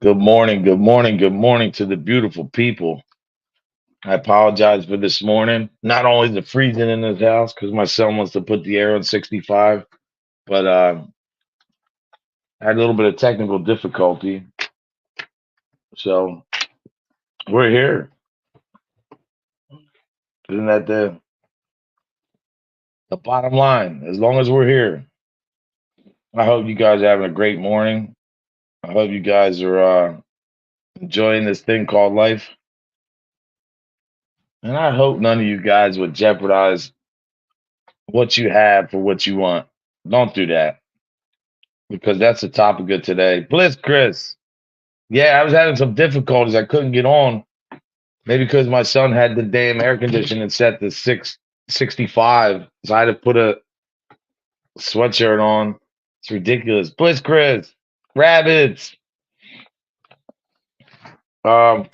Good morning, good morning to the beautiful people. I apologize for this morning. Not only the freezing in this house because my son wants to put the air on 65, but I had a little bit of technical difficulty. So we're here. Isn't that the bottom line? As long as we're here, I hope you guys are having a great morning. I hope you guys are enjoying this thing called life. And I hope none of you guys would jeopardize what you have for what you want. Don't do that because that's the topic of today. Bliss Chris. Yeah, I was having some difficulties. I couldn't get on. Maybe because my son had the damn air conditioning set to 665. So I had to put a sweatshirt on. It's ridiculous. Bliss Chris. Rabbits. Um,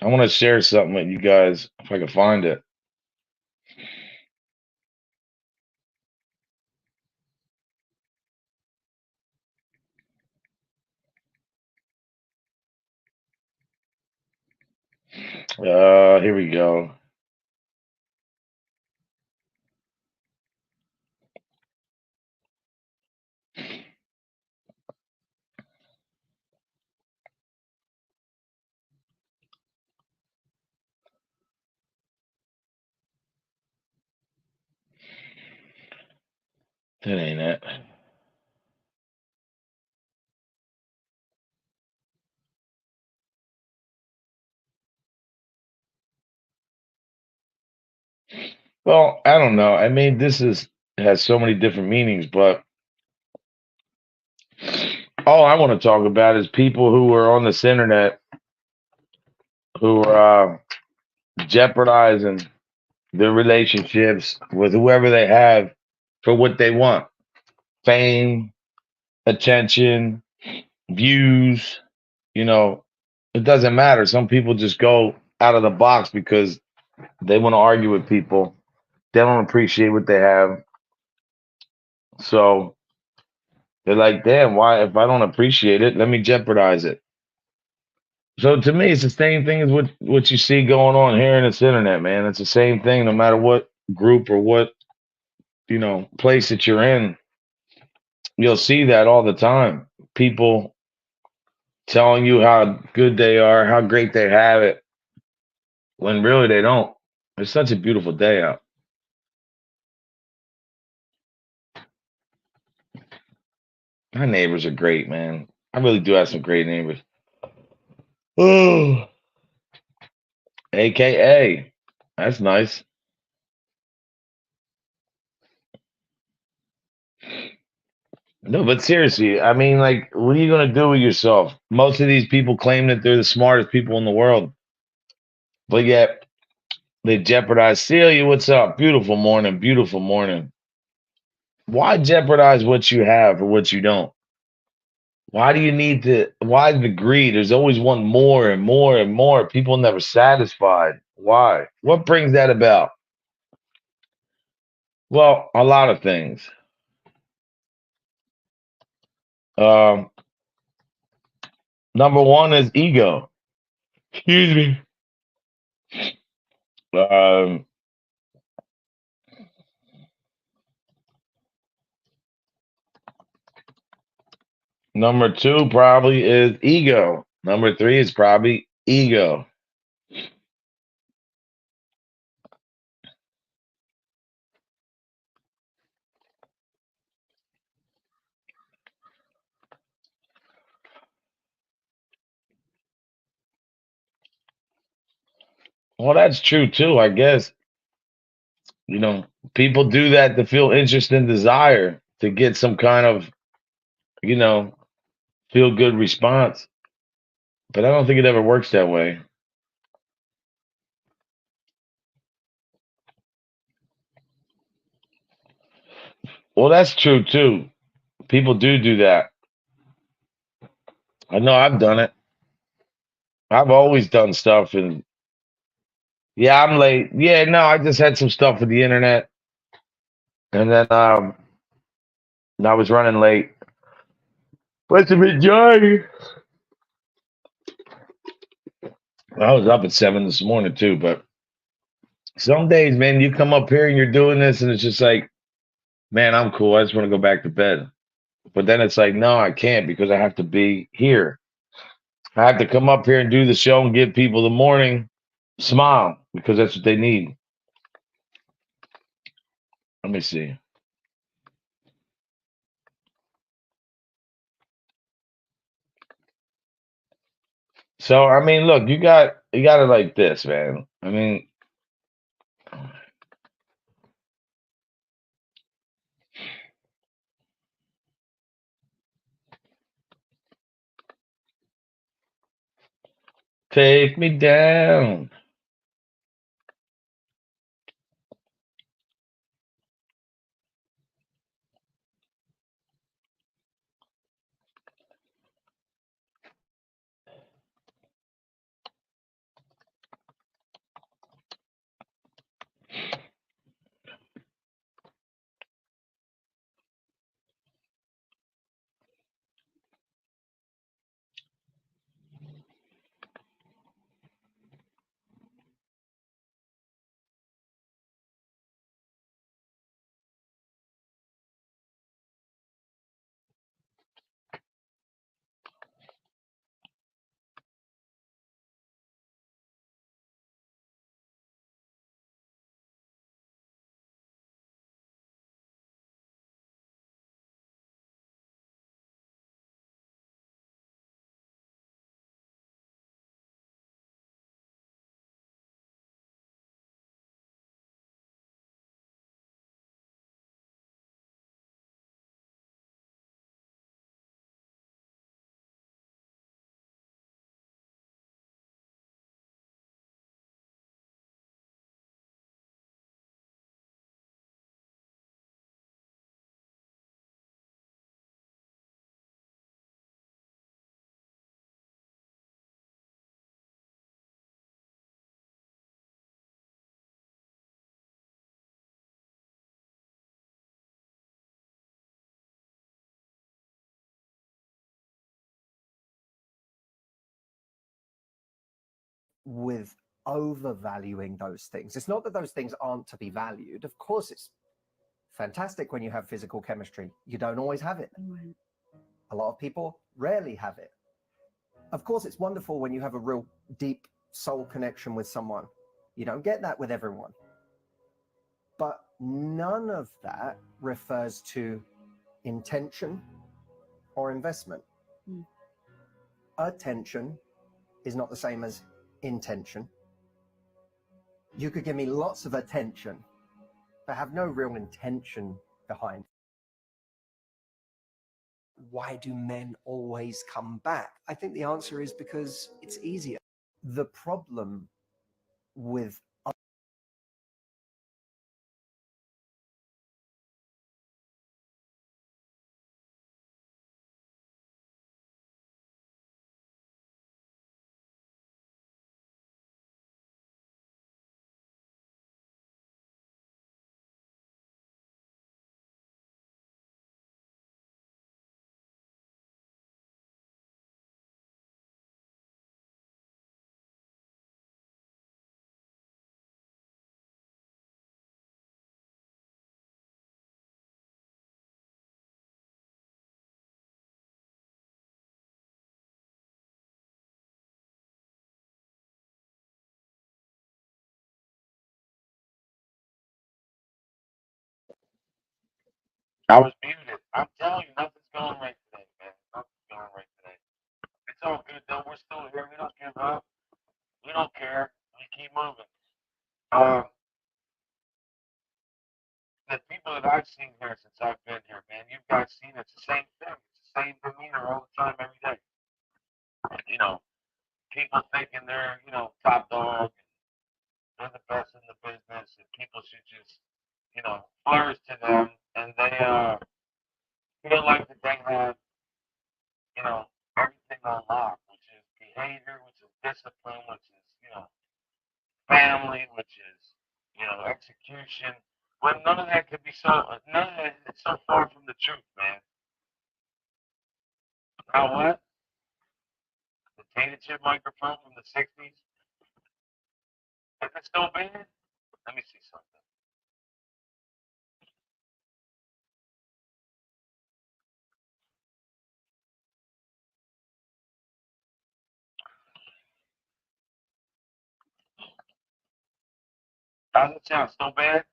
I want to share something with you guys if I can find it. Here we go. That ain't it. Well, I don't know. I mean, this is has so many different meanings, but all I want to talk about is people who are on this internet who are jeopardizing their relationships with whoever they have for what they want: fame, attention, views. You know, it doesn't matter. Some people just go out of the box because they want to argue with people. They don't appreciate what they have. So they're like, damn, why, if I don't appreciate it, let me jeopardize it. So to me, it's the same thing as what you see going on here in this internet, man. It's the same thing no matter what group or what, place that you're in. You'll see that all the time. People telling you how good they are, how great they have it, when really they don't. It's such a beautiful day out. My neighbors are great, man. I really do have some great neighbors. Oh, AKA. That's nice. No, but seriously, I mean, like, what are you going to do with yourself? Most of these people claim that they're the smartest people in the world, but yet they jeopardize. Celia, what's up? Beautiful morning. Beautiful morning. Why jeopardize what you have or what you don't? Why do you need to? Why the greed? There's always one more and more and more. People never satisfied. Why? What brings that about? Well, a lot of things. Um, Number one is ego. Excuse me. Um, Number two probably is ego. Number three is probably ego. Well, that's true too, I guess. You know, people do that to feel interest and desire to get some kind of, you know, feel good response. But I don't think it ever works that way. Well, that's true too. People do that. I know I've done it. I've always done stuff, and yeah, I'm late. Yeah, no, I just had some stuff with the internet, and then I was running late. What's the majority? I was up at 7 this morning too, but some days, man, you come up here and you're doing this, and it's just like, man, I'm cool. I just want to go back to bed. But then it's like, no, I can't because I have to be here. I have to come up here and do the show and give people the morning smile because that's what they need. Let me see. So I mean, look, you got it like this, man. I mean, take me down. with overvaluing those things. It's not that those things aren't to be valued. Of course, it's fantastic when you have physical chemistry. You don't always have it. A lot of people rarely have it. Of course, it's wonderful when you have a real deep soul connection with someone. You don't get that with everyone. But none of that refers to intention or investment. Attention is not the same as intention. You could give me lots of attention, but have no real intention behind. Why do men always come back? I think the answer is because it's easier. The problem with I was muted. I'm telling you, nothing's going right today, man. Nothing's going right today. It's all good though. We're still here. We don't give up. We don't care. We keep moving. Um, the people that I've seen here since I've been here, man, you guys seen it's the same thing. It's the same demeanor all the time, every day. You know, people thinking they're, top dog and they're the best in the business, and people should just, flourish to them, and they feel like that they have, you know, everything on lock, which is behavior, which is discipline, which is, family, which is, execution. When none of that could be none of that is so far from the truth, man. Now what? The potato chip microphone from the '60s. Is it still bad? Let me see something. How's it sound? Still bad?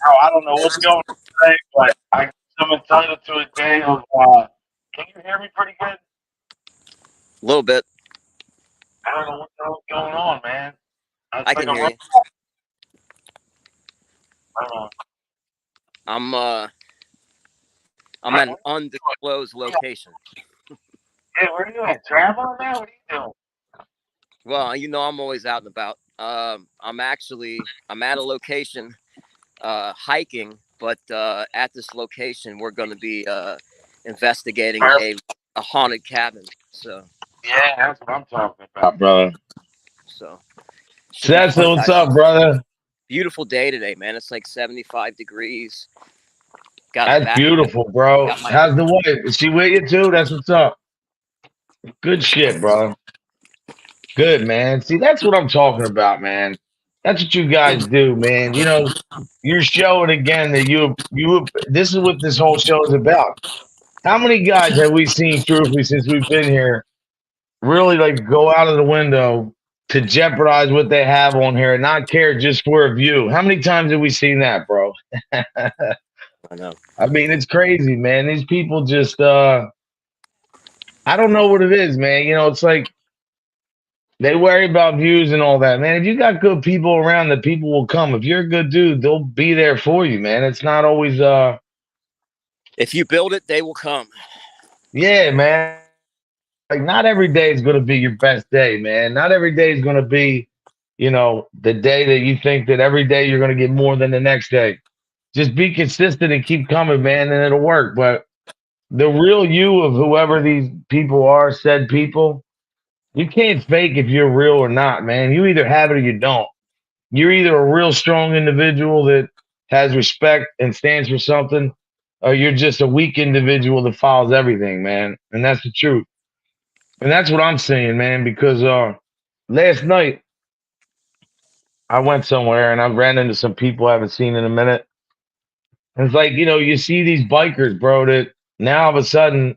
Oh, I don't know what's going on today, but I'm entitled to a day of. Can you hear me pretty good? A little bit. I don't know what the hell's going on, man. It's I like can a hear you. I don't know. I'm uh I'm at an undisclosed location. Yeah, where are you at? Traveling now? What are you doing? Well, I'm always out and about. I'm at a location hiking, but at this location we're going to be investigating a haunted cabin. Yeah, that's what I'm talking about, brother. So should be Seth, fun, what's guys. up, brother? Beautiful day today, man. It's like 75 degrees. Got a That's back. beautiful, bro. Got my How's the wife? Is she with you too? That's what's up. Good shit, brother. Good, man. See, that's what I'm talking about, man. That's what you guys do, man. You're showing again that you. This is what this whole show is about. How many guys have we seen, truthfully, since we've been here, really like go out of the window to jeopardize what they have on here and not care just for a view? How many times have we seen that, bro? I know. I mean, it's crazy, man. These people just I don't know what it is, man. It's like they worry about views and all that, man. If you got good people around, the people will come. If you're a good dude, they'll be there for you, man. It's not always If you build it, they will come. yeah, man. Like not every day is gonna be your best day, man. Not every day is gonna be, the day that you think that every day you're gonna get more than the next day. Just be consistent and keep coming, man, and it'll work. But the real you of whoever these people are, said people, you can't fake if you're real or not, man. You either have it or you don't. You're either a real strong individual that has respect and stands for something, or you're just a weak individual that follows everything, man. And that's the truth. And that's what I'm saying, man, because last night I went somewhere and I ran into some people I haven't seen in a minute. And it's like, you see these bikers, bro, that now all of a sudden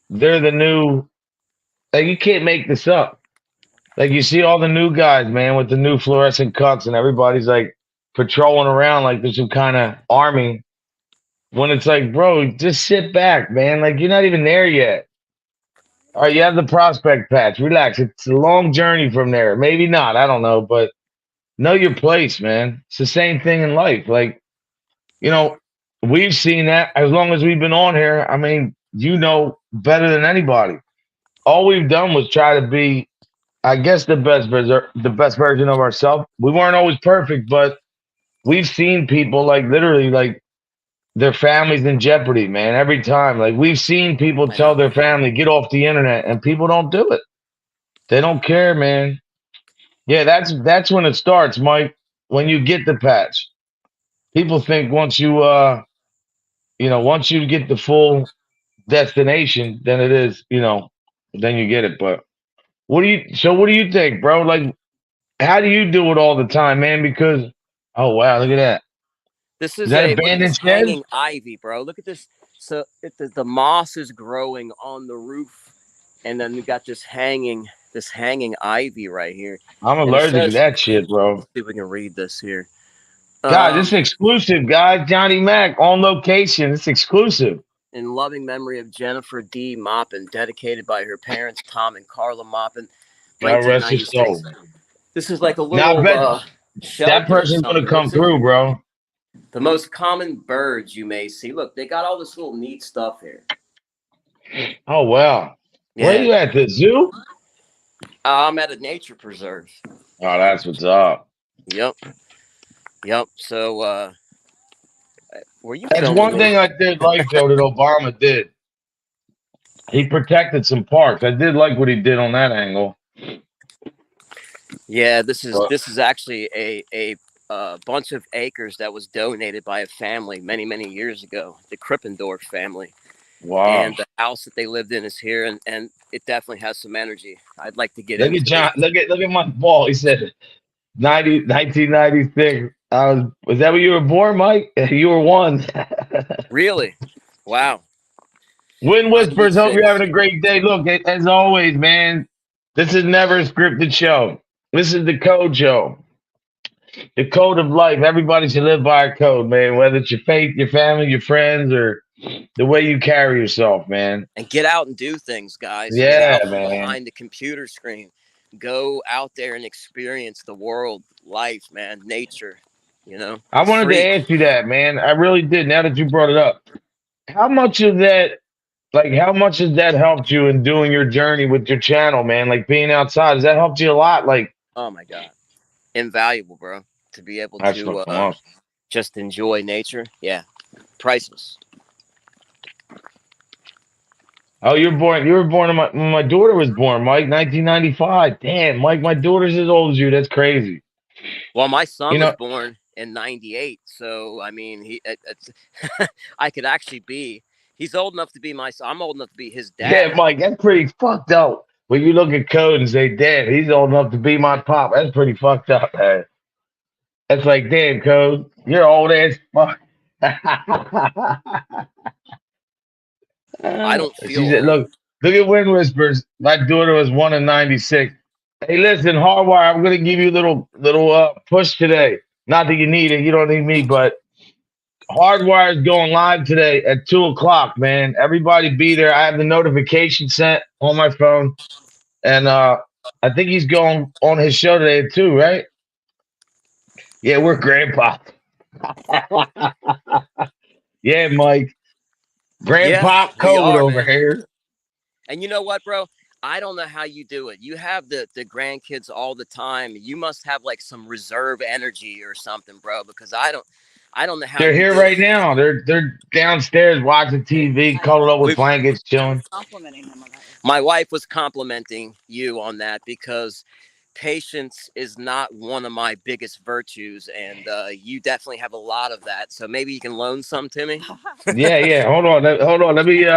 they're the new, like, you can't make this up. Like, you see all the new guys, man, with the new fluorescent cuts, and everybody's like patrolling around like there's some kind of army. When it's like, bro, just sit back, man. Like, you're not even there yet. All right, you have the prospect patch. Relax. It's a long journey from there. Maybe not. I don't know. But know your place, man. It's the same thing in life. Like, you know, we've seen that as long as we've been on here. I mean, better than anybody. All we've done was try to be, I guess, the best version of ourselves. We weren't always perfect, but we've seen people like literally like their families in jeopardy, man. Every time, like we've seen people I tell know. their family get off the internet, and people don't do it. They don't care, man. Yeah, that's when it starts, Mike. When you get the patch, people think once you get the full destination, then it is, then you get it. But what do you think, bro? Like, how do you do it all the time, man? Because oh wow, look at that. This Is is that a look at this abandoned shed? hanging ivy, bro. Look at this. So the moss is growing on the roof, and then we got this hanging ivy right here, I'm and it allergic to says, that shit, bro. let's see if we can read this here. God, this is Um, exclusive, guys. Johnny Mac on location. It's exclusive. in loving memory of Jennifer D. Maupin, dedicated by her parents Tom and Carla Maupin, God rest his 1996. soul. This is like a Now I little bet that shelter or person's gonna something. come Let's see. through, bro. The most common birds you may see. Look, they got all this little neat stuff here. Oh wow. Where Yeah. you at? The zoo? I'm at a nature preserve. Oh, that's what's up. Yep. Yep. So, were you That's filming one me? thing I did like though that Obama did. He protected some parks. I did like what he did on that angle. Yeah, this is But this is actually a bunch of acres that was donated by a family many years ago, the Krippendorf family, wow. and the house that they lived in is here, and it definitely has some energy. I'd like to get Look at into it. John. Look at my ball. He said 1996. Was that when you were born, Mike? You were one. Really, wow, Wind Whispers, hope you're 96. having a great day. Look, as always, man, this is never a scripted show. This is the code show, the code of life. Everybody should live by a code, man, whether it's your faith, your family, your friends, or the way you carry yourself, man. And get out and do things, guys. Get Yeah, out from man. behind the computer screen. Go out there and experience the world, life, man, nature. I It's wanted to free. ask you that, man. I really did. Now that you brought it up, how much of that, like, how much has that helped you in doing your journey with your channel, man? Like being outside, has that helped you a lot? Like, Oh my God, invaluable, bro. To be able that's to fucking awesome. just enjoy nature, yeah, priceless. Oh, you're born. You were born when my daughter was born, Mike, 1995. Damn, Mike, my daughter's as old as you. That's crazy. Well, my son You was know, born in '98, so I mean, it's I could actually be. He's old enough to be my son. I'm old enough to be his yeah, dad. Mike, that's pretty fucked up. When you look at code and say, "Damn, he's old enough to be my pop," that's pretty fucked up, man. That's like, damn, code, you're old ass fuck. I don't feel She said, old. look at Wind Whispers. My daughter was 1 in 96. Hey, listen, Hardwire, I'm gonna give you a little push today. Not that you need it, you don't need me, but Hardwire is going live today at 2 o'clock, man. Everybody be there. I have the notification sent on my phone. And I think he's going on his show today too, right? Yeah, we're grandpa. Yeah, Mike. Yeah, Grandpa we code are, over man. here. And you know what, bro? I don't know how you do it. You have the grandkids all the time. You must have like some reserve energy or something, bro. Because I don't know how They're you here do right it. now. They're downstairs watching TV, cuddled up with We blankets, chilling. My wife was complimenting you on that because patience is not one of my biggest virtues, and you definitely have a lot of that. So maybe you can loan some to me. Yeah, yeah. Hold on, hold on. Let me.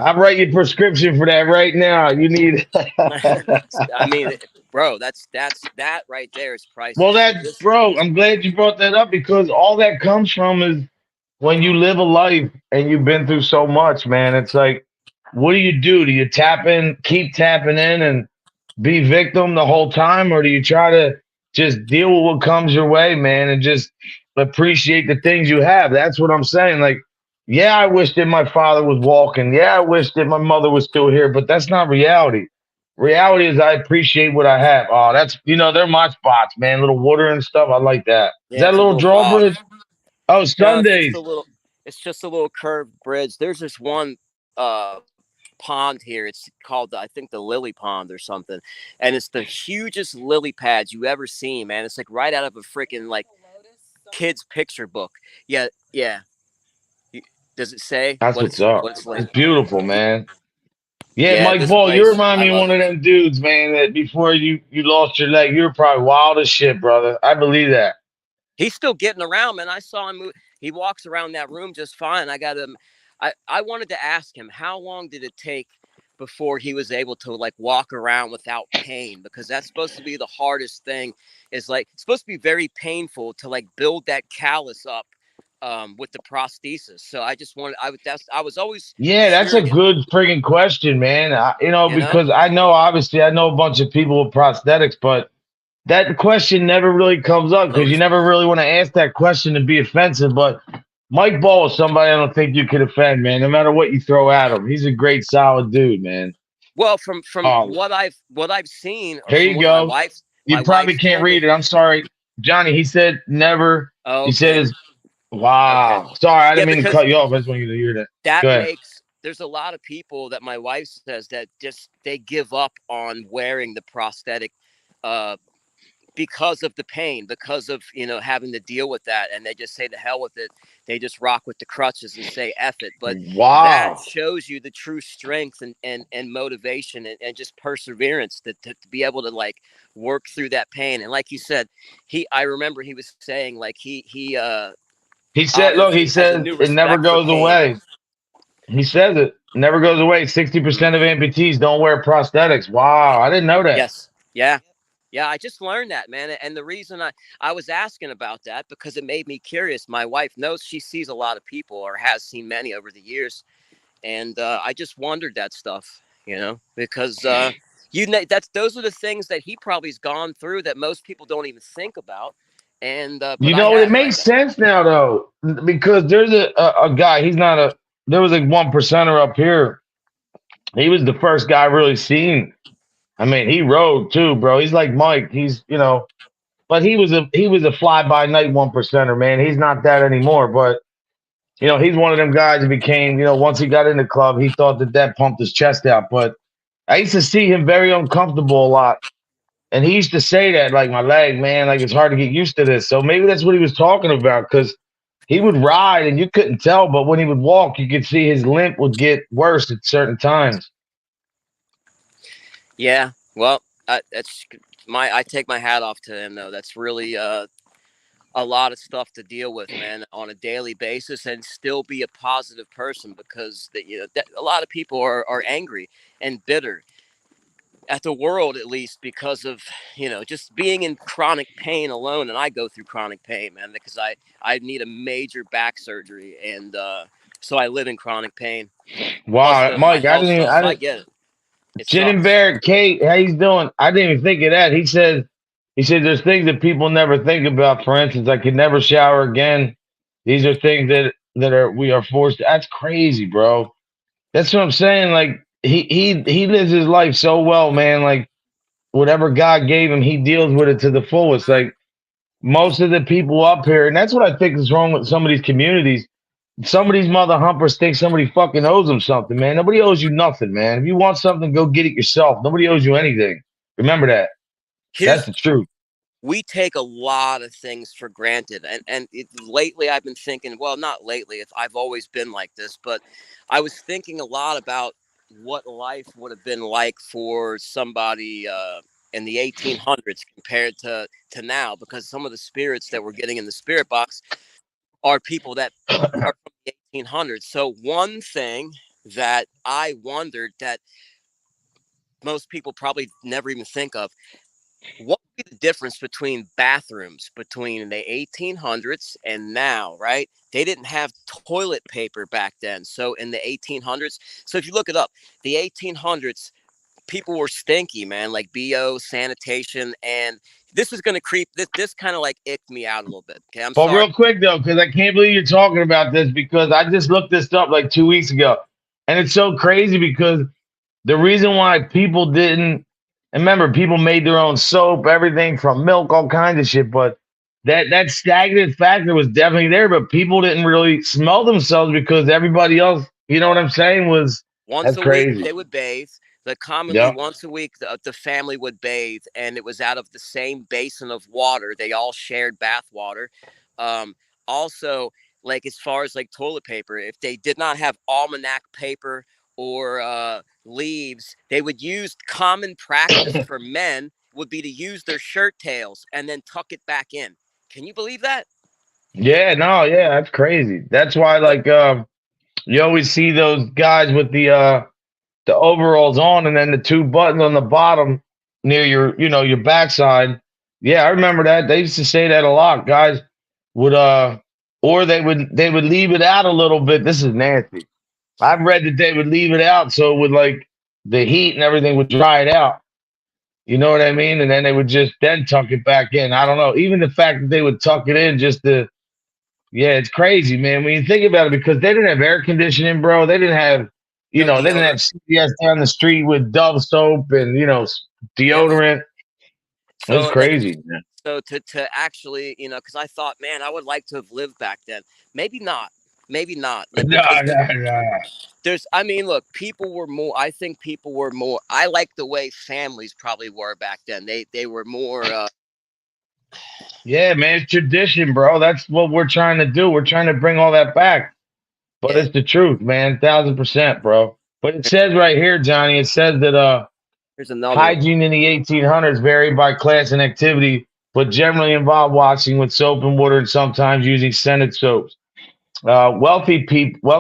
I'll write you a prescription for that right now. You need. I mean, bro, that right there is Well, priceless. that bro, I'm glad you brought that up because all that comes from is when you live a life and you've been through so much, man. It's like, what do you do? Do you tap in, keep tapping in, and be victim the whole time, or do you try to just deal with what comes your way, man, and just appreciate the things you have? That's what I'm saying. Like, yeah, I wish that my father was walking. Yeah, I wish that my mother was still here, but that's not reality. Reality is I appreciate what I have. Oh, that's they're my spots, man. Little water and stuff. I like that. Is Yeah, that a it's a little little bog. drawbridge? Oh, No, it's just a Sundays. little. It's just a little curved bridge. There's this one pond here. It's called I think the Lily Pond or something, and it's the hugest lily pads you ever seen, man. It's like right out of a freaking like kid's picture book. Yeah, yeah. Does it say That's what what's it's up. what it's like? It's beautiful, man. Yeah, Yeah, Mike this Ball, you place, remind I me of love one it. of them dudes, man, that before you lost your leg, you were probably wild as shit, brother. I believe that. He's still getting around, man. I saw him move. He walks around that room just fine. I got him. I wanted to ask him how long did it take before he was able to like walk around without pain, because that's supposed to be the hardest thing. Is like it's supposed to be very painful to like build that callus up with the prosthesis. So I just wanted. I was always Yeah, that's a curious, good friggin' question, man. you know. Because I know, obviously, I know a bunch of people with prosthetics, but that question never really comes up because you never really want to ask that question to be offensive. But Mike Ball is somebody I don't think you could offend, man. No matter what you throw at him, he's a great, solid dude, man. Well, from Oh, what I've seen, or here from you what my go. wife my You probably wife's can't told read me. it. I'm sorry, Johnny. He said never. Oh, He said okay, his. okay, Wow. Sorry, I yeah, didn't mean to because cut you off. I just want you to hear that. Go that ahead. makes there's a lot of people that my wife says that just they give up on wearing the prosthetic uh because of the pain, because of, having to deal with that, and they just say the hell with it. They just rock with the crutches and say F it. But that Wow. shows you the true strength and motivation and just perseverance to be able to like work through that pain. And like you said, I remember he was saying like he He said, look, he obviously has a said new it never respect for goes pain. away. He says it never goes away. 60% of amputees don't wear prosthetics. Wow. I didn't know that. Yes. Yeah. Yeah, I just learned that, man. And the reason I was asking about that, because it made me curious. My wife knows, she sees a lot of people, or has seen many over the years. And I just wondered that stuff, because those are the things that he probably's gone through that most people don't even think about. And but You I know, it have, makes sense now though, because there's a guy. He's not a. There was like 1%er up here. He was the first guy I really seen. I mean, he rode too, bro. He's like Mike. He's but he was a fly by night 1%er, man. He's not that anymore. But he's one of them guys that became. Once he got in the club, he thought that pumped his chest out. But I used to see him very uncomfortable a lot. And he used to say that, like, my leg, man, like, it's hard to get used to this. So maybe that's what he was talking about, because he would ride and you couldn't tell, but when he would walk, you could see his limp would get worse at certain times. yeah. Well, that's I take my hat off to him though. That's really a lot of stuff to deal with, man, on a daily basis, and still be a positive person, because a lot of people are angry and bitter at the world, at least because of just being in chronic pain alone. And I go through chronic pain, man, because I need a major back surgery, and so I live in chronic pain, plus Wow, my Mike, health stuff. I So I didn't, get it. It Jen and sucks. Barrett, Kate, how you doing? I didn't even think of that. He said there's things that people never think about. For instance, I could never shower again. These are things that we are forced to. That's crazy, bro. That's what I'm saying. Like, he lives his life so well, man. Like, whatever God gave him, he deals with it to the fullest. Like, most of the people up here, and that's what I think is wrong with some of these communities. Some of these mother humpers think somebody fucking owes them something, man. Nobody owes you nothing, man. If you want something, go get it yourself. Nobody owes you anything. Remember that. That's Here's the truth. We take a lot of things for granted, and lately I've been thinking, well, not lately, I've always been like this, but I was thinking a lot about what life would have been like for somebody in the 1800s compared to now, because some of the spirits that we're getting in the spirit box are people that are from the 1800s. So one thing that I wondered, that most people probably never even think of: what would be the difference between bathrooms between the 1800s and now, right? They didn't have toilet paper back then. So in the 1800s, so if you look it up, the 1800s, people were stinky, man, like BO, sanitation. And this is going to creep, this kind of like icked me out a little bit. Okay, I'm But sorry. real quick though, because I can't believe you're talking about this, because I just looked this up like 2 weeks ago, and it's so crazy because the reason why people didn't, and remember, people made their own soap, everything from milk, all kinds of shit. But that stagnant factor was definitely there, but people didn't really smell themselves because everybody else, you know what I'm saying, was Once that's a week, crazy. they would bathe. Commonly Yep. once a week, the family would bathe, and it was out of the same basin of water. They all shared bath water. Um, Also, like as far as like toilet paper, if they did not have almanac paper or leaves, they would use, common practice for men would be to use their shirt tails and then tuck it back in. Can you believe that? Yeah, no, yeah, that's crazy. That's why, But like, you always see those guys with the overalls on, and then the two buttons on the bottom near your backside. Yeah, I remember that. They used to say that a lot. Guys would or they would leave it out a little bit. This is nasty. I've read that they would leave it out so it would, like, the heat and everything would dry it out. You know what I mean? And then they would just then tuck it back in. I don't know. Even the fact that they would tuck it in just to, yeah, it's crazy, man. When you think about it, because they didn't have air conditioning, bro. They didn't have, no they didn't have deodorant. CVS down the street with Dove soap and Yes. deodorant. It's So like, crazy, man. so to actually, because I thought, man, I would like to have lived back then. Maybe not. Maybe not. Like, No, because no, no. I mean, look, people were more. I think people were more. I like the way families probably were back then. They were more. Yeah, man, it's tradition, bro. That's what we're trying to do. We're trying to bring all that back. But Yeah. it's the truth, man. 1000%, bro. But it says right here, Johnny, it says that Here's another one. hygiene in the 1800s varied by class and activity, but generally involved washing with soap and water and sometimes using scented soaps. Wealthy people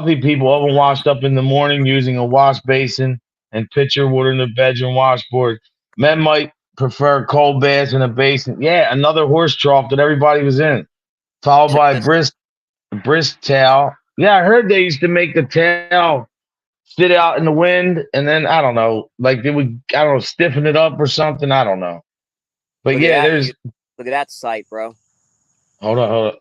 often washed up in the morning using a wash basin and pitcher water in the bedroom washboard. Men might prefer cold baths in a basin. Yeah, another horse trough that everybody was in, followed Check by this. brisk towel. Yeah, I heard they used to make the towel sit out in the wind, and then I don't know, like they would, I don't know, stiffen it up or something. I don't know, but Look at yeah, that, dude. there's. Look at that site, bro. Hold on.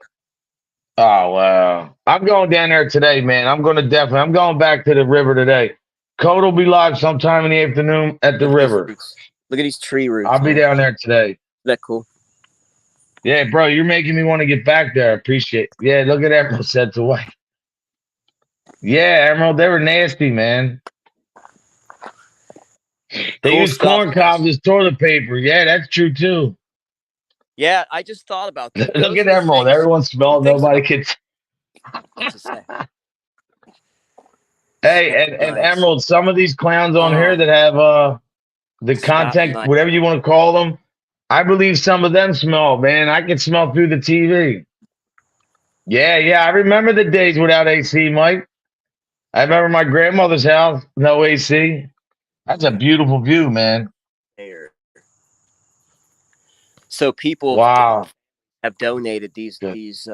Oh wow, I'm going down there today, man. I'm going to definitely. I'm going back to the river today. Code will be live sometime in the afternoon at the Look at these river. roots. Look at these tree I'll roots, be man. down there today. Isn't that cool? Yeah, bro, you're making me want to get back there. I appreciate it. Yeah, look at Emerald said to wife. Yeah, Emerald, they were nasty, man. They Cool use stuff, corn man. cobs as toilet paper. Yeah, that's true too. Yeah, I just thought about that. Look Those at are the Emerald. things. Everyone The smelled. things Nobody about could. what to say. Hey, Smell and nice. Emerald, some of these clowns on here Oh, that have the smell content, nice. whatever you want to call them, I believe some of them smell, man. I can smell through the TV. Yeah. I remember the days without AC, Mike. I remember my grandmother's house, no AC. That's a beautiful view, man. Air. So people Wow. have donated these Good. these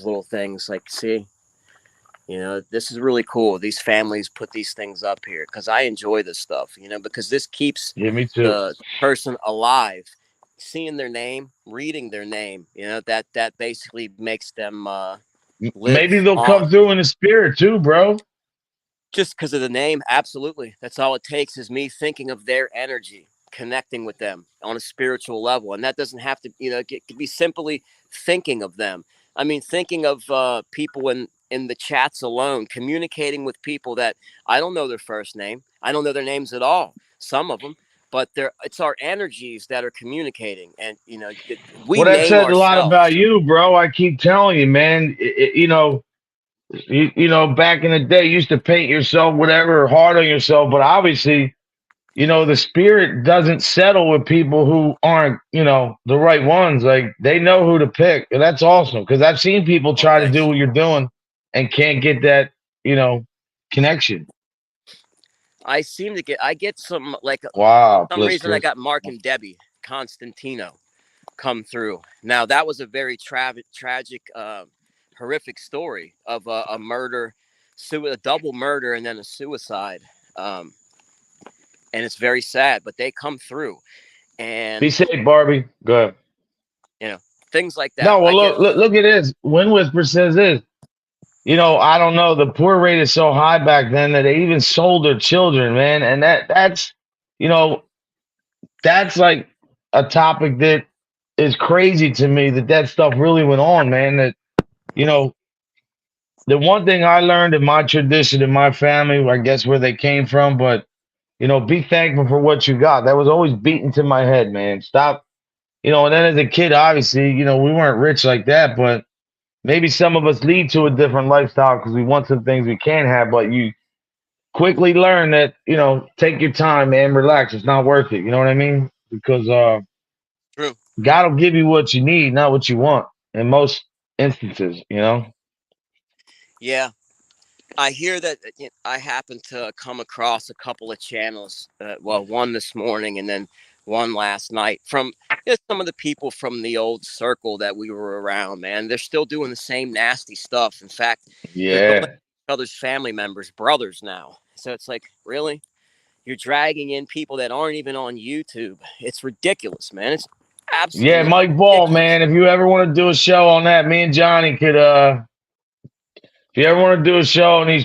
little things. Like, see, this is really cool. These families put these things up here because I enjoy this stuff. Because this keeps Yeah, me too. the person alive. Seeing their name, reading their name, that basically makes them Maybe live they'll on. come through in the spirit too, bro. Just because of the name, absolutely. That's all it takes is me thinking of their energy, connecting with them on a spiritual level. And that doesn't have to, it could be simply thinking of them. I mean, thinking of people in the chats alone, communicating with people that I don't know their first name. I don't know their names at all, some of them, but it's our energies that are communicating. And, we Well, that name says a lot about ourselves. you, bro. I keep telling you, man. Back in the day, you used to paint yourself, whatever, hard on yourself, but obviously, the spirit doesn't settle with people who aren't, the right ones. Like they know who to pick, and that's awesome. Because I've seen people Oh, try to do thanks. what you're doing and can't get that, connection. I get some, like, Wow, some reason I Blisker. got Mark and Debbie Constantino come through. Now that was a very tragic, horrific story of a murder, a double murder, and then a suicide. Um, and it's very sad, but they come through, Be and safe, Barbie. Good. you know things like that. No, well, I get look at this. Wind Whisper says this. I don't know. The poor rate is so high back then that they even sold their children, man. And you know, that's like a topic that is crazy to me that stuff really went on, man. That, you know, the one thing I learned in my tradition, in my family, I guess where they came from, but, be thankful for what you got. That was always beaten to my head, man. Stop, and then as a kid, obviously, we weren't rich like that, but maybe some of us lead to a different lifestyle because we want some things we can't have, but you quickly learn that, take your time, man, relax. It's not worth it. You know what I mean? Because true. God will give you what you need, not what you want in most instances. Yeah, I hear that. I happen to come across a couple of channels. Well, one this morning and then one last night from some of the people from the old circle that we were around. Man, they're still doing the same nasty stuff. In fact, they're going at Yeah. each other's family members, brothers now. So it's like, really, you're dragging in people that aren't even on YouTube. It's ridiculous, man. It's Yeah, absolutely Mike Ball, ridiculous. man. If you ever want to do a show on that, me and Johnny could if you ever want to do a show on these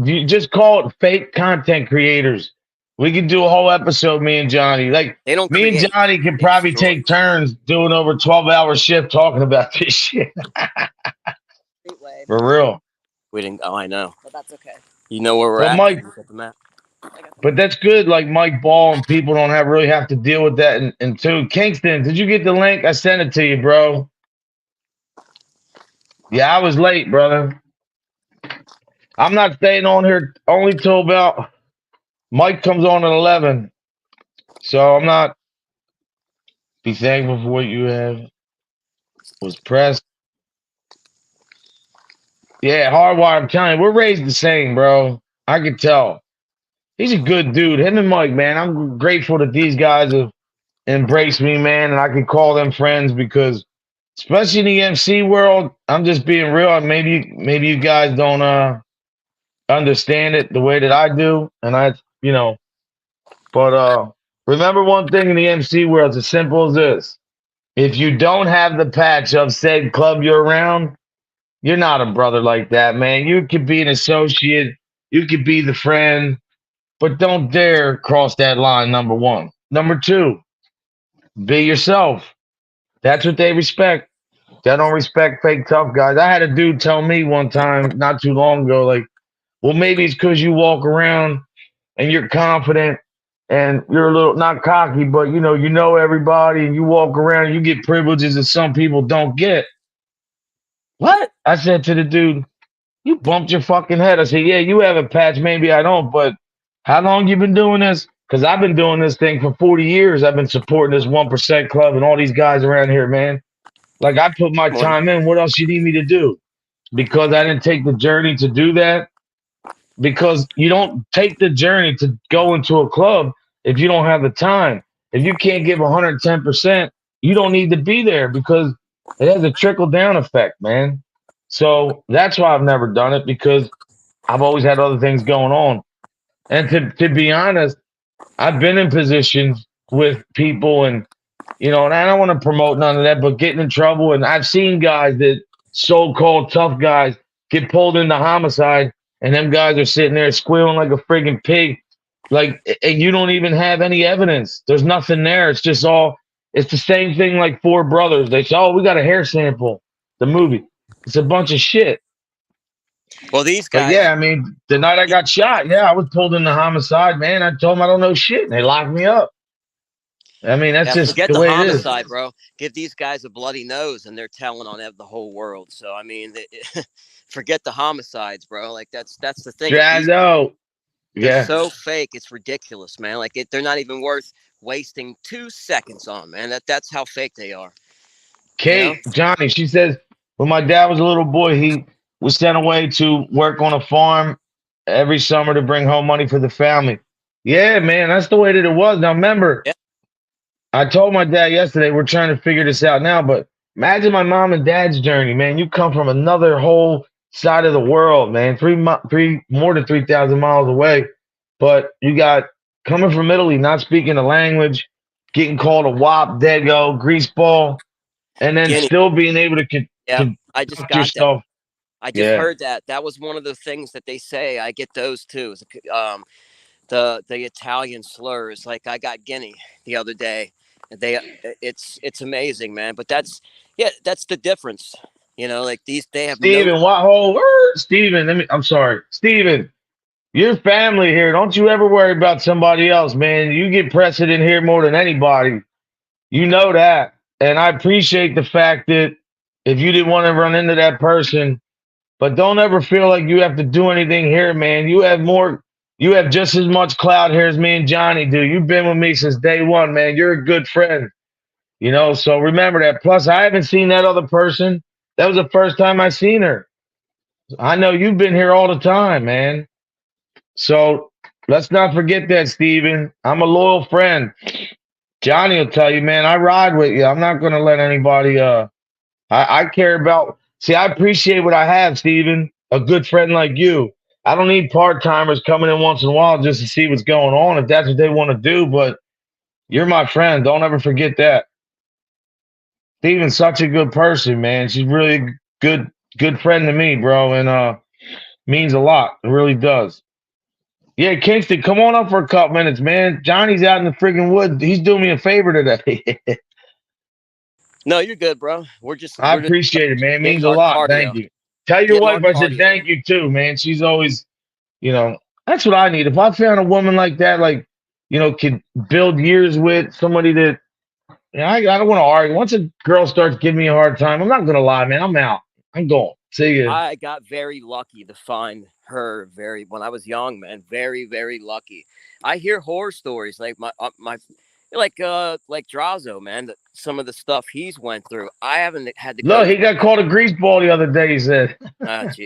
you just call it fake content creators. We could do a whole episode, me and Johnny. Like They don't me and create; Johnny could they probably destroy. take turns doing over 12-hour shift talking about this shit. For real. We didn't. Oh, I know. But that's okay. You know where we're But at? Mike, Look at the map. But that's good. Like Mike Ball and people don't have to deal with that. And two, Kingston, did you get the link? I sent it to you, bro. Yeah, I was late, brother. I'm not staying on here only till about Mike comes on at 11. So I'm not be thankful for what you have was pressed. Yeah, hardwired. I'm telling you, we're raised the same, bro. I can tell. He's a good dude. Him and Mike, man. I'm grateful that these guys have embraced me, man, and I can call them friends because, especially in the MC world, I'm just being real. And maybe you guys don't understand it the way that I do, and But remember one thing in the MC world, it's as simple as this: if you don't have the patch of said club you're around, you're not a brother like that, man. You could be an associate, you could be the friend, but don't dare cross that line. Number one. Number two, be yourself. That's what they respect. They don't respect fake tough guys. I had a dude tell me one time, not too long ago, like, well, maybe it's because you walk around and you're confident and you're a little not cocky, but you know everybody and you walk around and you get privileges that some people don't get. What? I said to the dude, you bumped your fucking head. I said, yeah, you have a patch, maybe I don't, but how long you been doing this? Because I've been doing this thing for 40 years. I've been supporting this 1% club and all these guys around here, man. Like I put my More than time in. What else you need me to do? Because I didn't take the journey to do that. Because you don't take the journey to go into a club if you don't have the time. If you can't give 110%, you don't need to be there because it has a trickle down effect, man. So that's why I've never done it because I've always had other things going on. And to be honest, I've been in positions with people and I don't want to promote none of that, but getting in trouble. And I've seen guys that so-called tough guys get pulled into homicide, and them guys are sitting there squealing like a friggin' pig. Like, and you don't even have any evidence. There's nothing there. It's the same thing like Four Brothers. They say, oh, we got a hair sample, the movie. It's a bunch of shit. well, these But guys. yeah, I mean, the night I got shot, yeah, I was pulled into homicide, man. I told them I don't know shit, and they locked me up. I mean, that's Yeah, just forget the the way it is. homicide, bro. Give these guys a bloody nose, and they're telling on the whole world. So I mean, forget the homicides, bro. Like that's the thing. Like these, Draggo. they're Yeah. so fake. It's ridiculous, man. Like they're not even worth wasting 2 seconds on, man. That's how fake they are. You know? Kate, Johnny, she says, when my dad was a little boy, he was sent away to work on a farm every summer to bring home money for the family. Yeah, man, that's the way that it was. Now, remember, Yeah. I told my dad yesterday, we're trying to figure this out now, but imagine my mom and dad's journey, man. You come from another whole side of the world, man, more than 3,000 miles away. But you got coming from Italy, not speaking the language, getting called a wop, dego, greaseball, and then Guinea. still being able to Yeah. I just conduct got that. yourself. I just Yeah. heard that. That was one of the things that they say. I get those too. The Italian slurs. Like I got Guinea the other day. It's amazing, man. But that's the difference. Like these they have no. Steven, what whole word? Steven, I'm sorry. Steven, your family here. Don't you ever worry about somebody else, man. You get precedent here more than anybody. You know that. And I appreciate the fact that if you didn't want to run into that person, but don't ever feel like you have to do anything here, man. You have just as much clout here as me and Johnny do. You've been with me since day one, man. You're a good friend. So remember that. Plus, I haven't seen that other person. That was the first time I seen her. I know you've been here all the time, man. So let's not forget that, Steven. I'm a loyal friend. Johnny will tell you, man, I ride with you. I'm not gonna let anybody I care about I appreciate what I have, Steven. A good friend like you. I don't need part timers coming in once in a while just to see what's going on if that's what they want to do, but you're my friend. Don't ever forget that. Steven's such a good person, man. She's really good friend to me, bro, and means a lot. It really does. Yeah, Kingston, come on up for a couple minutes, man. Johnny's out in the freaking woods. He's doing me a favor today. No, you're good, bro. I We're just appreciate it, man. It means getting a our lot. Thank cardio. you. Tell your Getting our wife I said cardio. thank you too, man. She's always, you know, That's what I need. If I found a woman like that, like, could build years with somebody that, I don't want to argue. Once a girl starts giving me a hard time, I'm not going to lie, man. I'm out. I'm going. See ya. I got very lucky to find her when I was young, man. Very, very lucky. I hear horror stories like my like Drazo, man. Some of the stuff he's went through. I haven't had to Look, go. he got called a greaseball the other day, he said.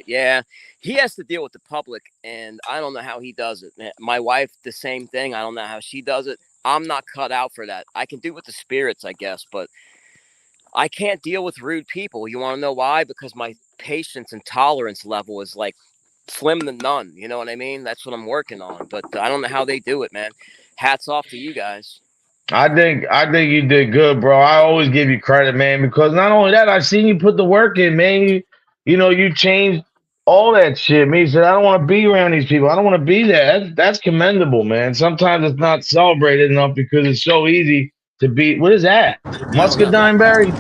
Yeah, he has to deal with the public, and I don't know how he does it. Man. My wife, the same thing. I don't know how she does it. I'm not cut out for that. I can do with the spirits, I guess, but I can't deal with rude people. You want to know why? Because my patience and tolerance level is like slim to none. You know what I mean? That's what I'm working on. But I don't know how they do it, man. Hats off to you guys. I think you did good, bro. I always give you credit, man, because not only that, I've seen you put the work in, man. You changed all that shit. Me said, I don't want to be around these people. I don't want to be there. That's commendable, man. Sometimes it's not celebrated enough because it's so easy to be. What is that? I don't know. Muscadine berry?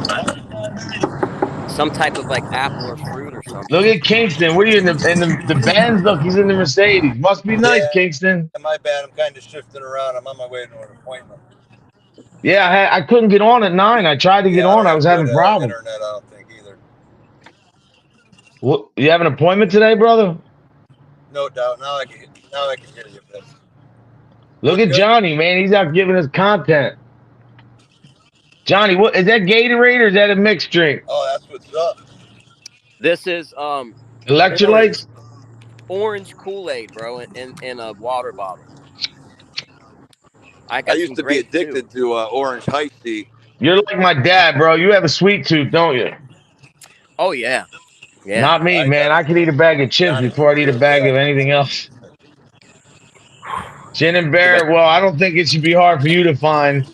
Some type of like apple or fruit or something. Look at Kingston. What are you in the Benz? Look, he's in the Mercedes. Must be nice, Kingston. My bad. I'm kind of shifting around. I'm on my way to an appointment. Yeah, I couldn't get on at 9. I tried to get on. I was having problems. Internet, I don't think either. What, you have an appointment today, brother? No doubt. Now I can hear you a bit. Look at Johnny, man. He's out giving us content. Johnny, what is that, Gatorade or is that a mixed drink? Oh, that's what's up. This is Electrolytes? Orange Kool-Aid, bro, in a water bottle. I used to be addicted to orange Hi-C. You're like my dad, bro. You have a sweet tooth, don't you? Oh yeah. Yeah. Not me, man. I could eat a bag of chips before I'd eat a bag of anything else. Jen and Barrett, well, I don't think it should be hard for you to find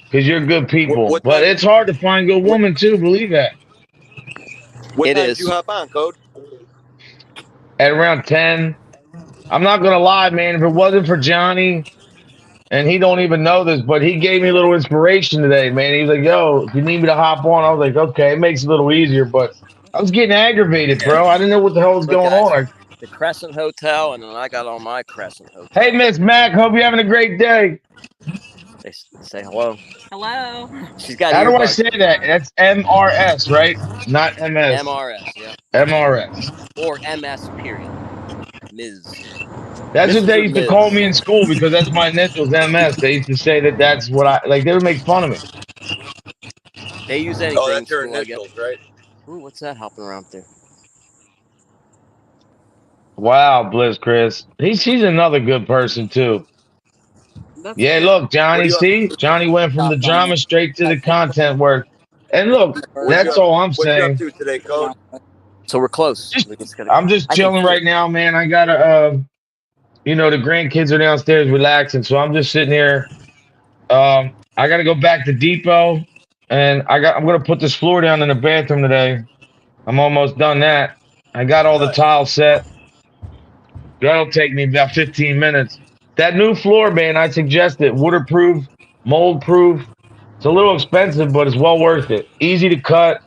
because you're good people. But it's hard to find good women too, believe that. What time did you hop on, Code? At around 10. I'm not going to lie, man. If it wasn't for Johnny, and he don't even know this, but he gave me a little inspiration today, man. He was like, yo, if you need me to hop on, I was like, okay, it makes it a little easier. But I was getting aggravated, bro. I didn't know what the hell was going on. The Crescent Hotel, and then I got on my Crescent Hotel. Hey, Miss Mac, hope you're having a great day. They say hello. Hello. She's got. How do I say that? That's MRS, right? Not MS. MRS, yeah. MRS. Or MS, period. Ms. That's what they used to call me in school because that's my initials, MS. They used to say that's what I like. They would make fun of me. They use anything. Oh, that's your initials, right? Ooh, what's that hopping around there? Wow, Bliss Chris. She's another good person too. Yeah, look, Johnny. See, Johnny went from the drama straight to the content work. And look, that's all I'm saying. What you up to today, Code? So we're close. I'm just chilling right now, man. I gotta, the grandkids are downstairs relaxing, so I'm just sitting here. I gotta go back to Depot, and I'm gonna put this floor down in the bathroom today. I'm almost done that. I got all the tiles set. That'll take me about 15 minutes. That new floor, man, I suggest it. Waterproof, mold-proof. It's a little expensive, but it's well worth it. Easy to cut.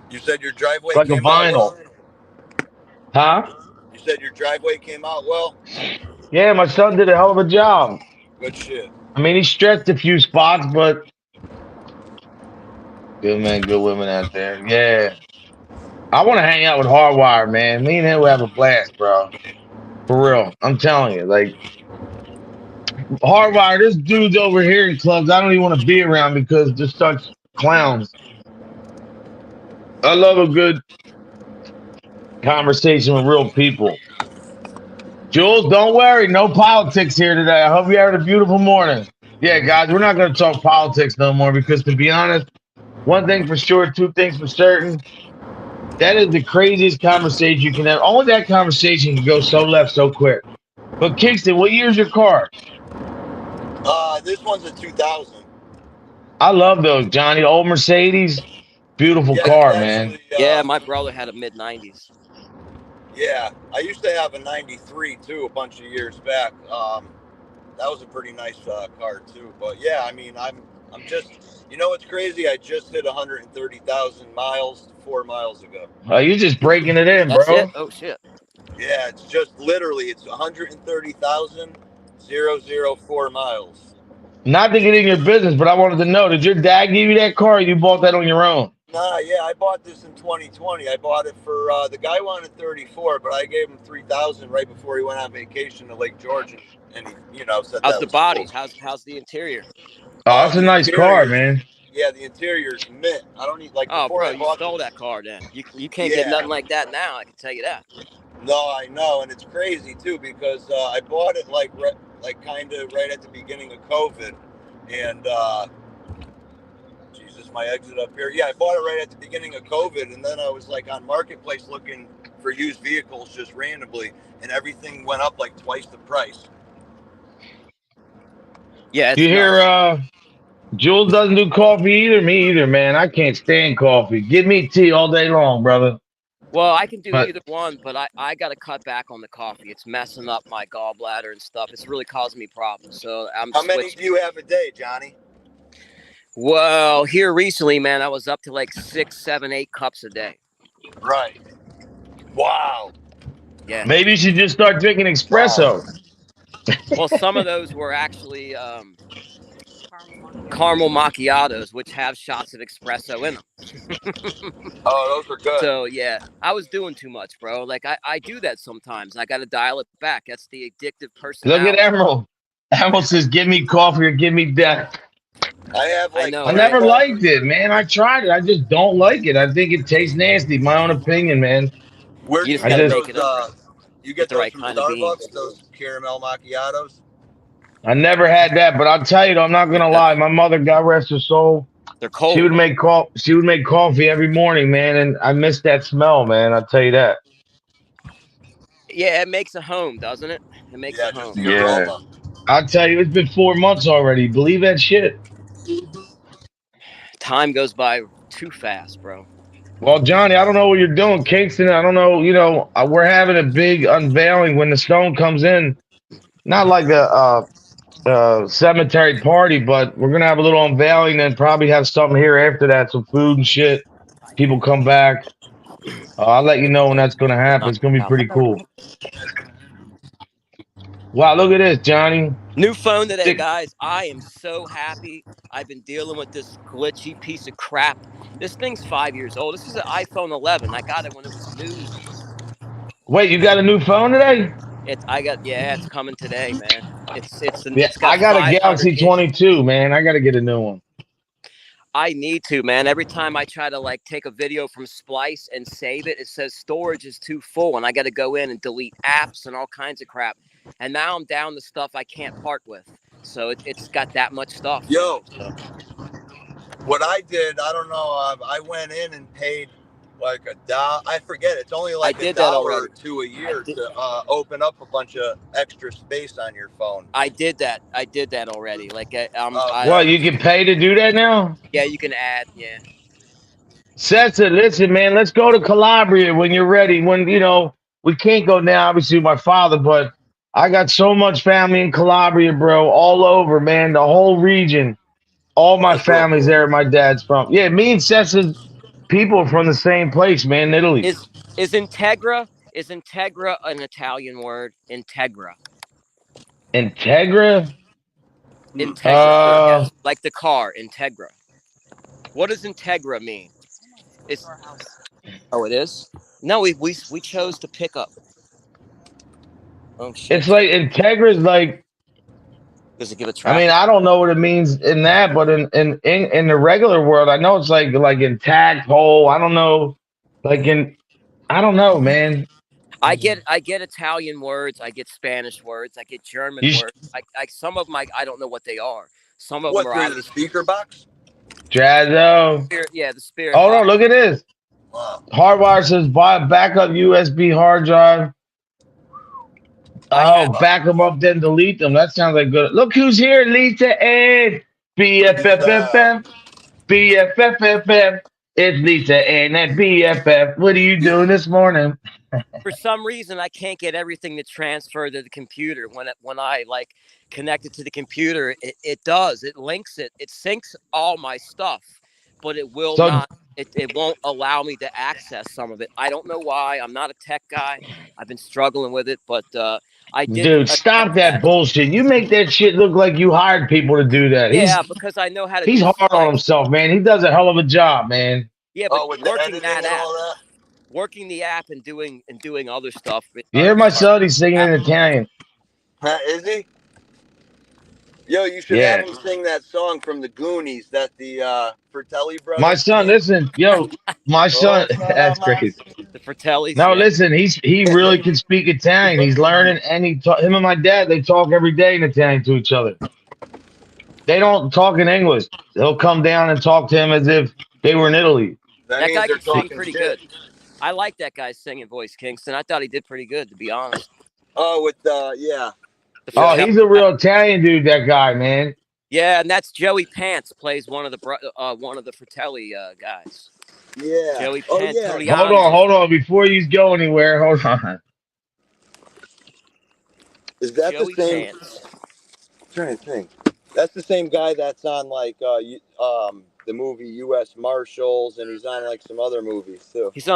You said your driveway like came a vinyl. out well? Huh? You said your driveway came out well? Yeah, my son did a hell of a job. Good shit. I mean, he stretched a few spots, but good men, good women out there. Yeah. I want to hang out with Hardwire, man. Me and him will have a blast, bro. For real. I'm telling you. Like, Hardwire, this dude's over here in clubs I don't even want to be around because they're such clowns. I love a good conversation with real people. Jules, don't worry. No politics here today. I hope you're having a beautiful morning. Yeah, guys, we're not going to talk politics no more because, to be honest, one thing for sure, two things for certain. That is the craziest conversation you can have. Only that conversation can go so left so quick. But Kingston, what year's your car? This one's a 2000. I love those, Johnny. Old Mercedes. Beautiful car, man. Yeah, my brother had a mid-90s. Yeah, I used to have a 93 too a bunch of years back. That was a pretty nice car too. But yeah, I mean, I'm just, what's crazy? I just hit 130,000 miles 4 miles ago. Oh, you're just breaking it in, That's bro. it? Oh, shit. Yeah, it's just literally it's 130,004 miles. Not to get in your business, but I wanted to know: did your dad give you that car, or you bought that on your own? Nah, yeah, I bought this in 2020. I bought it for the guy wanted 34, but I gave him 3,000 right before he went on vacation to Lake George, and he, said How's that the was cool. body? How's the interior? Oh, that's a The nice car, interior's man. yeah, the interior's mint. I don't need like Oh, before bro, I you bought stole this. that car then. You can't get Yeah, nothing like that now. I can tell you that. no, I know, and it's crazy too because I bought it like kind of right at the beginning of COVID, and Jesus, my exit up here. Yeah, I bought it right at the beginning of COVID, and then I was like on Marketplace looking for used vehicles just randomly, and everything went up like twice the price. Yeah, You it's hear? nuts. Jules doesn't do coffee either. Me either, man. I can't stand coffee. Give me tea all day long, brother. Well, I can do But either one, but I got to cut back on the coffee. It's messing up my gallbladder and stuff. It's really causing me problems. So I'm How many switching. do you have a day, Johnny? Well, here recently, man, I was up to like 6, 7, 8 cups a day. Right. Wow. Yeah. maybe you should just start drinking espresso. Wow. Well, some of those were actually caramel macchiatos, which have shots of espresso in them. Oh, those are good. So yeah, I was doing too much, bro. Like I do that sometimes. I got to dial it back. That's the addictive Look at personality. Emerald. Emerald says, "Give me coffee or give me death." I have I like know, I three right? never liked coffees. it, man. I tried it. I just don't like it. I think it tastes nasty. My own opinion, man. Where do You you just I got to get just make those? it up. You Get get the those right from kind of beans. Starbucks? Those caramel macchiatos? I never had that, but I'll tell you, though, I'm not gonna Yeah, lie. My mother, God rest her soul, they're she would cold. make She would make coffee every morning, man, and I miss that smell, man. I'll tell you that. Yeah, it makes a home, doesn't it? It makes a Yeah, just home. the Yeah. aroma. I'll tell you, it's been 4 months already. Believe that shit. Time goes by too fast, bro. Well, Johnny, I don't know what you're doing, Kingston. I don't know. We're having a big unveiling when the stone comes in. Not like a cemetery party, but we're gonna have a little unveiling and probably have something here after that, some food and shit. People come back. I'll let you know when that's gonna happen. Knock It's gonna be out. pretty cool. Wow, look at this, Johnny. New phone today, Stick. guys. I am so happy. I've been dealing with this glitchy piece of crap. This thing's 5 years old. This is an iPhone 11. I got it when it was new. Wait, you got a new phone today? It's coming today, man. Yeah, It's got I got a 500 Galaxy gigs. 22, man. I got to get a new one. I need to, man. Every time I try to like take a video from Splice and save it, it says storage is too full, and I got to go in and delete apps and all kinds of crap. And now I'm down to stuff I can't part with. So it's got that much stuff, man. Yo, So what I did, I don't know. I went in and paid like $1. I forget. It's only I like did that $1 or already. two a I year did. to open up a bunch of extra space on your phone. I did that. I did that already. Like What, Okay. you can pay to do that now? yeah, you can add. Yeah, Sessa, listen, man, let's go to Calabria when you're ready. We can't go now, obviously, with my father, but I got so much family in Calabria, bro, all over, man, the whole region. All my That's real family's cool. there. My dad's from. Yeah, me and Sessa's people are from the same place, man, Italy. is Integra an Italian word? Integra. Integra? Integra. Uh, Yes, like the car Integra. What does Integra mean? It's oh, it is. No, we chose to pick up. Oh it's shit! like Integra's like. Does it give a I mean, traffic? I don't know what it means in that, but in the regular world, I know it's like intact, whole. I don't know, like in. I don't know, man. I get Italian words. I get Spanish words. I get German You words. I some of them I don't know what they are. Some of them What, are through the obviously speaker box? Jazzo. spirit. Yeah, the spirit Oh no, box. look at this. Wow. Hardwire says buy a backup USB hard drive. I Oh, have. back them up, then delete them. That sounds like good. Look who's here, Lisa Ann. Lisa. BFFFF. BFFFF. It's Lisa Ann at BFF. What are you doing this morning? For some reason, I can't get everything to transfer to the computer. When I like connect it to the computer, it does. It links it. It syncs all my stuff, but it will So not. it won't allow me to access some of it. I don't know why. I'm not a tech guy. I've been struggling with it, but I did Dude, stop that bullshit. You make that shit look like you hired people to do that. Yeah, because I know how to He's do hard on slides. himself, man. He does a hell of a job, man. Yeah, but with the working editing that and app, all that. working the app and doing other stuff. You hear my son? He's singing in Italian. Huh, is he? Yo, you should have Yeah. him sing that song from the Goonies that the Fratelli brothers. My son, did. listen, yo, my son, Oh, that's crazy. The Fratellis. No, Yeah. listen, he really can speak Italian. He's learning, and him and my dad, they talk every day in Italian to each other. They don't talk in English. They'll come down and talk to him as if they were in Italy. That That means guy they're can sing talking pretty shit. good. I like that guy's singing voice, Kingston. I thought he did pretty good, to be honest. Oh, with yeah. The Oh, Fratelli he's a guy. real Italian dude, that guy, man. Yeah, and that's Joey Pants plays one of the Fratelli guys. Yeah. Joey Oh Pants. yeah. Hold on. Before you go anywhere, hold on. Is that Joey the same? Pants. I'm trying to think. That's the same guy that's on like the movie U.S. Marshals, and he's on like some other movies too. He's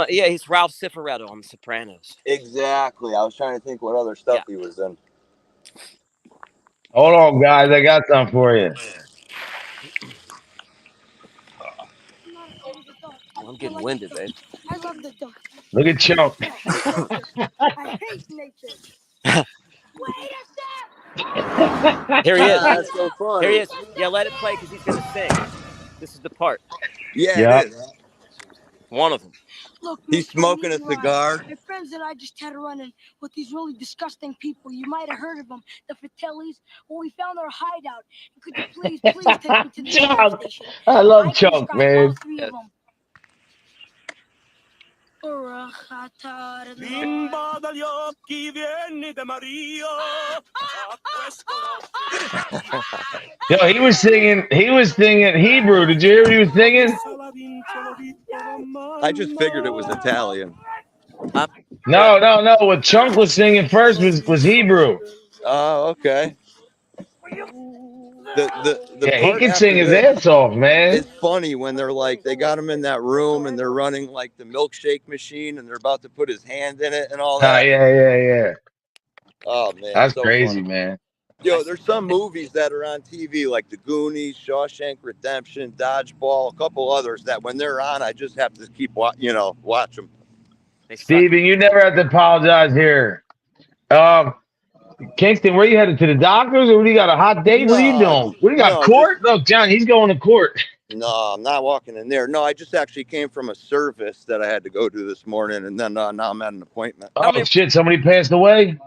Ralph Cifaretto on The Sopranos. Exactly. I was trying to think what other stuff he was in. Hold on, guys. I got something for you. Well, I'm getting winded, babe. I love the dark. Look at Chunk. I hate nature. Wait a sec. Here he is. That's so funny. Here he is. Yeah, let it play because he's going to sing. This is the part. Yeah, Yeah. it is. One of them. Look, He's mister, smoking I a need your cigar. eyes. My friends and I just had a run-in with these really disgusting people. You might have heard of them, the Fratellis. Well, we found their hideout. And could you please take me to the sheriff Chunk. station? I love I can Chunk, describe man. all three of them. Bimba dagli occhi vieni da Maria. A questo Yo, he was singing Hebrew. Did you hear what he was singing? I just figured it was Italian. No. What Chunk was singing first was Hebrew. Oh, okay. The Yeah, he part can after sing his this, ass off, man. it's funny when they're like they got him in that room and they're running like the milkshake machine and they're about to put his hand in it and all that. Yeah. Oh man, That's so crazy, funny. man. Yo, there's some movies that are on TV like The Goonies, Shawshank Redemption, Dodgeball, a couple others that when they're on, I just have to keep watch them. They suck. Steven, you never have to apologize here. Kingston, where you headed to the doctors, or what do you got a hot date? What are you doing? What do you got? Court? Look, John, he's going to court. No, I'm not walking in there. No, I just actually came from a service that I had to go to this morning, and then now I'm at an appointment. Oh shit! Somebody passed away.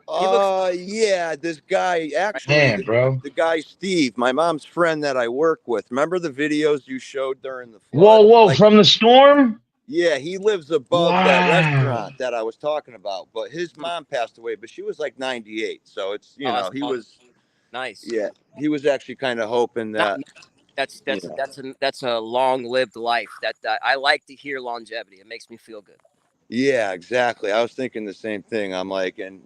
Yeah, this guy actually, Man, bro. the guy Steve, my mom's friend that I work with. Remember the videos you showed during the flood? Whoa! Like, From the storm? yeah, he lives above that restaurant that I was talking about. But his mom passed away, but she was like 98, so it's he was nice. Yeah, he was actually kind of hoping that. That's a long-lived life. That I like to hear longevity. It makes me feel good. Yeah, exactly. I was thinking the same thing. I'm like, and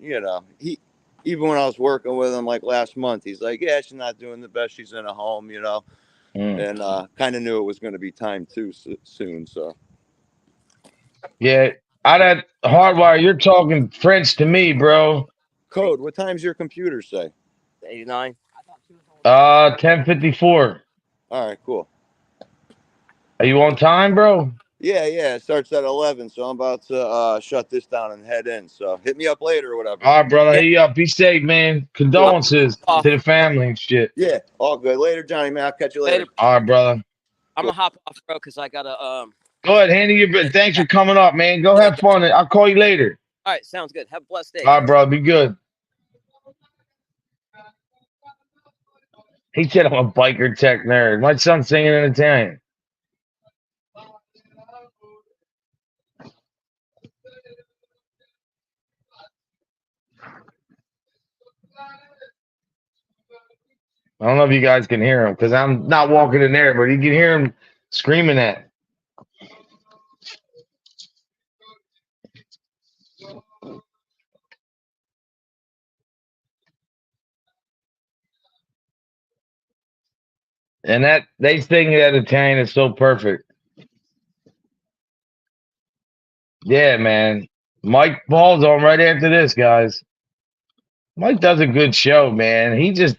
he, even when I was working with him like last month, he's like, yeah, she's not doing the best. She's in a home, and kind of knew it was going to be time too soon. So Yeah, I that hardwire. You're talking French to me, bro. Code, what time's your computer say? 89. 10:54. All right, cool. Are you on time, bro? Yeah, it starts at 11, so I'm about to shut this down and head in. So hit me up later or whatever. All right, brother. Hey, up. Be safe, man. Condolences to the family and shit. Yeah, all good. Later, Johnny, man. I'll catch you later. All right, brother. I'm gonna hop off, bro, because I gotta Go ahead, handle your. Thanks for coming up, man. Go have fun. I'll call you later. All right, sounds good. Have a blessed day. All right, brother. Be good. He said I'm a biker tech nerd. My son's singing in Italian. I don't know if you guys can hear him because I'm not walking in there, but you can hear him screaming at. And that they sing that Italian is so perfect. Yeah, man. Mike Paul's on right after this, guys. Mike does a good show, man. He just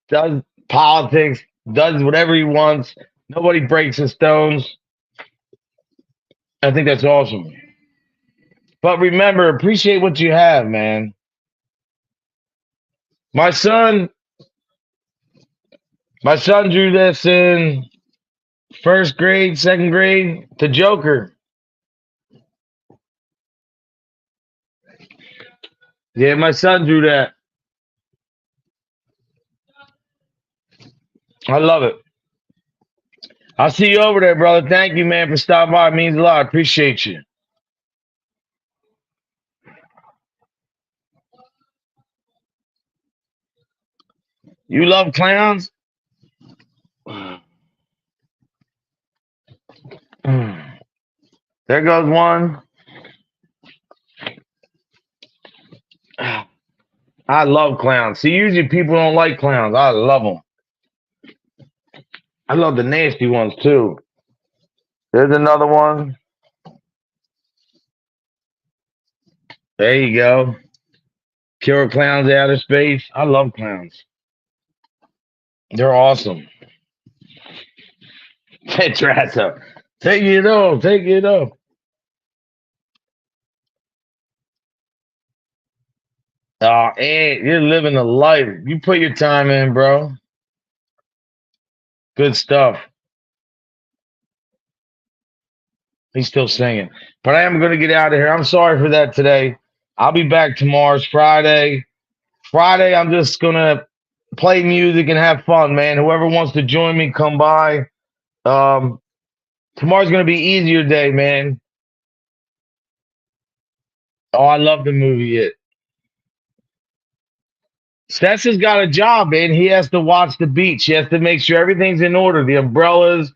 does politics, does whatever he wants. Nobody breaks his stones. I think that's awesome. But remember, appreciate what you have, man. My son, my son drew this in first grade, second grade, the Joker. Yeah, my son drew that. I love it. I'll see you over there, brother. Thank you, man, for stopping by. It means a lot. Appreciate you. You love clowns? There goes one. I love clowns. See, usually people don't like clowns. I love them. I love the nasty ones too. There's another one. There you go. Killer clowns out of space. I love clowns. They're awesome. Trash up. Take it off. Take it off. Oh, and you're living a life. You put your time in, bro. Good stuff. He's still singing. But I am going to get out of here. I'm sorry for that today. I'll be back tomorrow's Friday. Friday, I'm just going to play music and have fun, man. Whoever wants to join me, come by. Tomorrow's going to be easier day, man. Oh, I love the movie It. Seth's has got a job, man. He has to watch the beach. He has to make sure everything's in order. The umbrellas.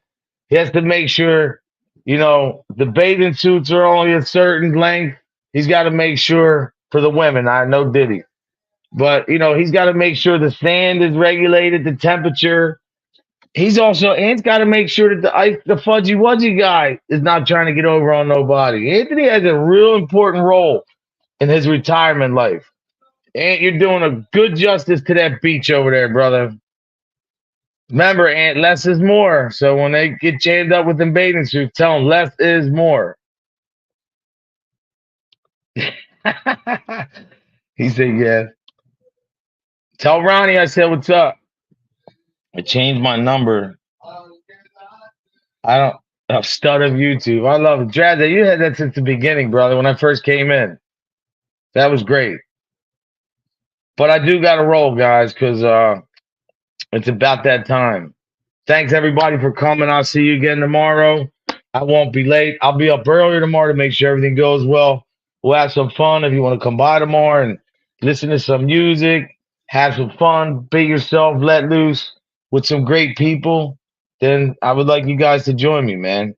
He has to make sure, the bathing suits are only a certain length. He's got to make sure for the women. I know Diddy. But, he's got to make sure the sand is regulated, the temperature. He's got to make sure that the fudgy wudgy guy is not trying to get over on nobody. Anthony has a real important role in his retirement life. Ant, you're doing a good justice to that beach over there, brother. Remember, Ant, less is more. So when they get jammed up with them bathing suits, tell them less is more. He said, yeah. Tell Ronnie I said, what's up? I changed my number. I don't. A stud of YouTube. I love it. Drazza, you had that since the beginning, brother, when I first came in. That was great. But I do got to roll, guys, because it's about that time. Thanks, everybody, for coming. I'll see you again tomorrow. I won't be late. I'll be up earlier tomorrow to make sure everything goes well. We'll have some fun. If you want to come by tomorrow and listen to some music, have some fun, be yourself, let loose with some great people, then I would like you guys to join me, man.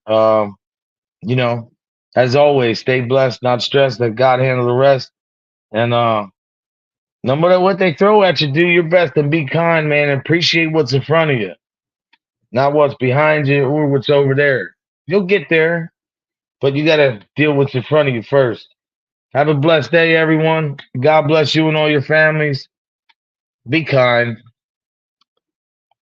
As always, stay blessed, not stressed. Let God handle the rest. And no matter what they throw at you, do your best and be kind, man. And appreciate what's in front of you, not what's behind you or what's over there. You'll get there, but you got to deal with what's in front of you first. Have a blessed day, everyone. God bless you and all your families. Be kind.